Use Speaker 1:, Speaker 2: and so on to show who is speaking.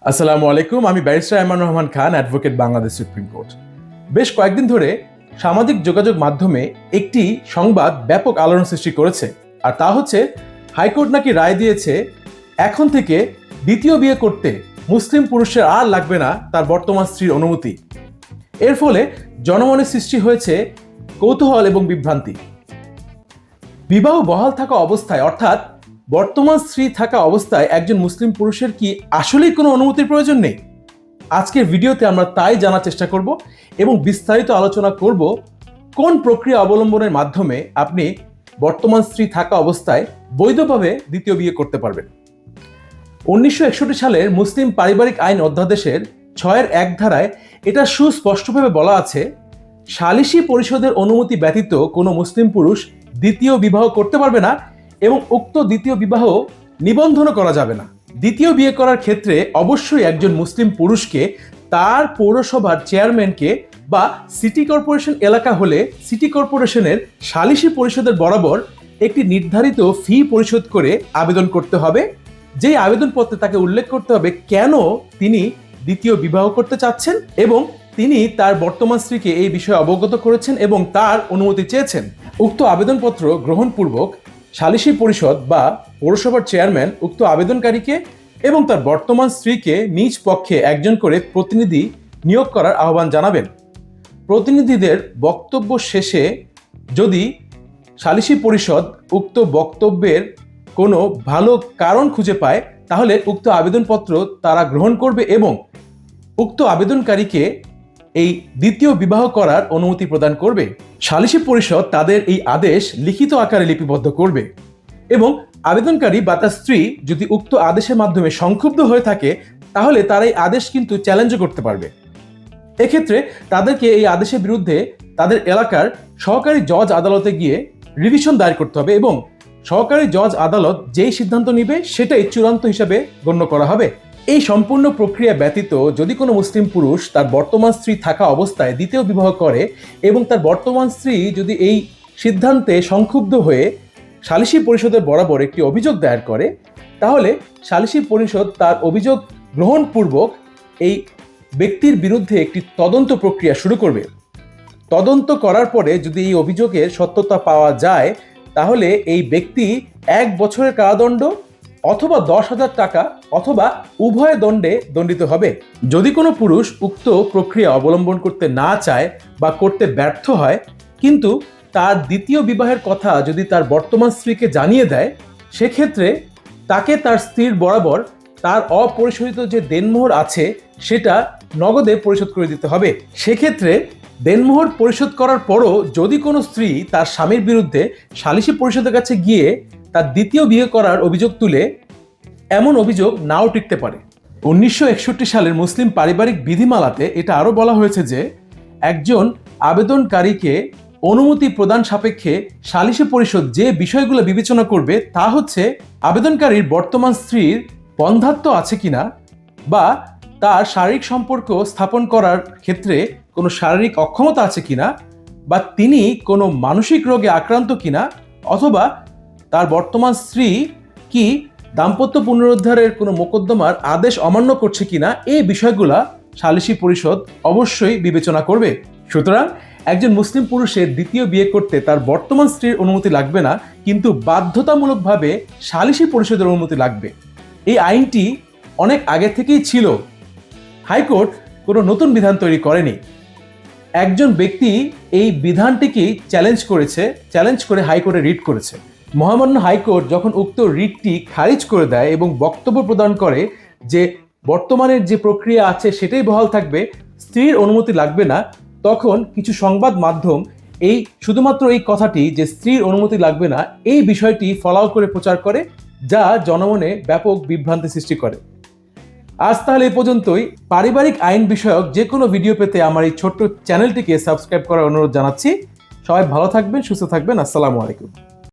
Speaker 1: আসসালামু আলাইকুম। আমি barrister Ayman Rahman Khan, advocate, Bangladesh supreme court. বেশ কয়েকদিন ধরে সামাজিক যোগাযোগ মাধ্যমে একটি সংবাদ ব্যাপক আলোড়ন সৃষ্টি করেছে, আর তা হচ্ছে হাইকোর্ট নাকি রায় দিয়েছে এখন থেকে দ্বিতীয় বিয়ে করতে মুসলিম পুরুষের আর লাগবে না তার বর্তমান স্ত্রীর অনুমতি। এর ফলে জনমনে সৃষ্টি হয়েছে কৌতূহল এবং বিভ্রান্তি। বিবাহ বহাল থাকা অবস্থায়, অর্থাৎ বর্তমান স্ত্রী থাকা অবস্থায় একজন মুসলিম পুরুষের কি আসলেই কোনো অনুমতির প্রয়োজন নেই? আজকের ভিডিওতে আমরা তাই জানার চেষ্টা করব এবং বিস্তারিত আলোচনা করব কোন প্রক্রিয়া অবলম্বনের মাধ্যমে আপনি বর্তমান স্ত্রী থাকা অবস্থায় বৈধভাবে দ্বিতীয় বিয়ে করতে পারবেন। 1961 সালের মুসলিম পারিবারিক আইন অধ্যাদেশের 6-1 ধারায় এটা সুস্পষ্টভাবে বলা আছে, সালিসি পরিষদের অনুমতি ব্যতীত কোনো মুসলিম পুরুষ দ্বিতীয় বিবাহ করতে পারবে না এবং উক্ত দ্বিতীয় বিবাহ নিবন্ধনও করা যাবে না। দ্বিতীয় বিয়ে করার ক্ষেত্রে অবশ্যই একজন মুসলিম পুরুষকে তার পৌরসভার চেয়ারম্যানকে বা সিটি কর্পোরেশন এলাকা হলে সিটি কর্পোরেশনের সালিসি পরিষদের বরাবর একটি নির্ধারিত ফি পরিশোধ করে আবেদন করতে হবে। যেই আবেদনপত্রে তাকে উল্লেখ করতে হবে কেন তিনি দ্বিতীয় বিবাহ করতে চাচ্ছেন এবং তিনি তার বর্তমান স্ত্রীকে এই বিষয়ে অবগত করেছেন এবং তার অনুমতি চেয়েছেন। উক্ত আবেদনপত্র গ্রহণপূর্বক সালিসি পরিষদ বা পৌরসভার চেয়ারম্যান উক্ত আবেদনকারীকে এবং তার বর্তমান স্ত্রীকে নিজ পক্ষে একজন করে প্রতিনিধি নিয়োগ করার আহ্বান জানাবেন। প্রতিনিধিদের বক্তব্য শেষে যদি সালিসি পরিষদ উক্ত বক্তব্যের কোনো ভালো কারণ খুঁজে পায় তাহলে উক্ত আবেদনপত্র তারা গ্রহণ করবে এবং উক্ত আবেদনকারীকে এই দ্বিতীয় বিবাহ করার অনুমতি প্রদান করবে। সালিসি পরিষদ তাদের এই আদেশ লিখিত আকারে লিপিবদ্ধ করবে এবং আবেদনকারী বা তার স্ত্রী যদি উক্ত আদেশের মাধ্যমে সংক্ষুব্ধ হয়ে থাকে তাহলে তারা এই আদেশ কিন্তু চ্যালেঞ্জও করতে পারবে। এক্ষেত্রে তাদেরকে এই আদেশের বিরুদ্ধে তাদের এলাকার সহকারী জজ আদালতে গিয়ে রিভিশন দায়ের করতে হবে এবং সহকারী জজ আদালত যেই সিদ্ধান্ত নিবে সেটাই চূড়ান্ত হিসাবে গণ্য করা হবে। এই সম্পূর্ণ প্রক্রিয়া ব্যতীত যদি কোনো মুসলিম পুরুষ তার বর্তমান স্ত্রী থাকা অবস্থায় দ্বিতীয় বিবাহ করে এবং তার বর্তমান স্ত্রী যদি এই সিদ্ধান্তে সংক্ষুব্ধ হয়ে সালিসি পরিষদের বরাবর একটি অভিযোগ দায়ের করে তাহলে সালিসি পরিষদ তার অভিযোগ গ্রহণপূর্বক এই ব্যক্তির বিরুদ্ধে একটি তদন্ত প্রক্রিয়া শুরু করবে। তদন্ত করার পরে যদি এই অভিযোগের সত্যতা পাওয়া যায় তাহলে এই ব্যক্তি 1 বছরের কারাদণ্ড অথবা 10,000 টাকা অথবা উভয় দণ্ডে দণ্ডিত হবে। যদি কোনো পুরুষ উক্ত প্রক্রিয়া অবলম্বন করতে না চায় বা করতে ব্যর্থ হয় কিন্তু তার দ্বিতীয় বিবাহের কথা যদি তার বর্তমান স্ত্রীকে জানিয়ে দেয় সেক্ষেত্রে তাকে তার স্ত্রীর বরাবর তার অপরিশোধিত যে দেনমোহর আছে সেটা নগদে পরিশোধ করে দিতে হবে। সেক্ষেত্রে দেনমোহর পরিশোধ করার পরও যদি কোনো স্ত্রী তার স্বামীর বিরুদ্ধে সালিসি পরিষদের কাছে গিয়ে তার দ্বিতীয় বিয়ে করার অভিযোগ তুলে এমন অভিযোগ নাও টিকতে পারে। 1961 সালের মুসলিম পারিবারিক বিধিমালাতে এটা আরও বলা হয়েছে যে একজন আবেদনকারীকে অনুমতি প্রদান সাপেক্ষে সালিসি পরিষদ যে বিষয়গুলো বিবেচনা করবে তা হচ্ছে আবেদনকারীর বর্তমান স্ত্রীর বন্ধ্যাত্ব আছে কিনা বা তার শারীরিক সম্পর্ক স্থাপন করার ক্ষেত্রে কোনো শারীরিক অক্ষমতা আছে কিনা বা তিনি কোনো মানসিক রোগে আক্রান্ত কিনা অথবা তার বর্তমান স্ত্রী কি দাম্পত্য পুনরুদ্ধারের কোনো মোকদ্দমার আদেশ অমান্য করছে কিনা এই বিষয়গুলা সালিসি পরিষদ অবশ্যই বিবেচনা করবে। সুতরাং একজন মুসলিম পুরুষের দ্বিতীয় বিয়ে করতে তার বর্তমান স্ত্রীর অনুমতি লাগবে না কিন্তু বাধ্যতামূলকভাবে সালিসি পরিষদের অনুমতি লাগবে। এই আইনটি অনেক আগে থেকেই ছিল, হাইকোর্ট কোনো নতুন বিধান তৈরি করেনি। একজন ব্যক্তি এই বিধানটিকেই চ্যালেঞ্জ করে হাইকোর্টে রিট করেছে। মহামান্য হাইকোর্ট যখন উক্ত রিটটি খারিজ করে দেয় এবং বক্তব্য প্রদান করে যে বর্তমানের যে প্রক্রিয়া আছে সেটাই বহাল থাকবে, স্ত্রীর অনুমতি লাগবে না, তখন কিছু সংবাদ মাধ্যম শুধুমাত্র এই কথাটি যে স্ত্রীর অনুমতি লাগবে না এই বিষয়টি ফলাও করে প্রচার করে, যা জনমনে ব্যাপক বিভ্রান্তি সৃষ্টি করে। আজ তাহলে এই পর্যন্তই। পারিবারিক আইন বিষয়ক যে কোনো ভিডিও পেতে আমার এই ছোট্ট চ্যানেলটিকে সাবস্ক্রাইব করার অনুরোধ জানাচ্ছি। সবাই ভালো থাকবেন, সুস্থ থাকবেন। আসসালামু আলাইকুম।